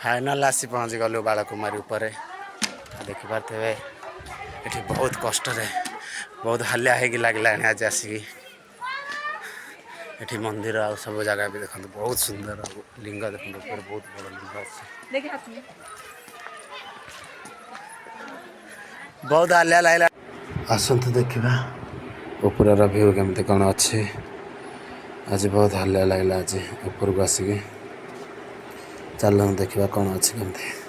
final आसी पहुँच गलु बालकुमारी उपर देखिपे ये बहुत कष्ट बहुत हालिया हो लगला आज आसिक ये मंदिर आ सब जगह भी देखते बहुत सुंदर लिंग देखते बहुत बड़ लिंग बहुत हालिया लगला आसतु देखा ऊपर व्यू केमती कौन अच्छे आज बहुत हालिया लगला आज ऊपर को आसिक चल देखा कौन अच्छे केमती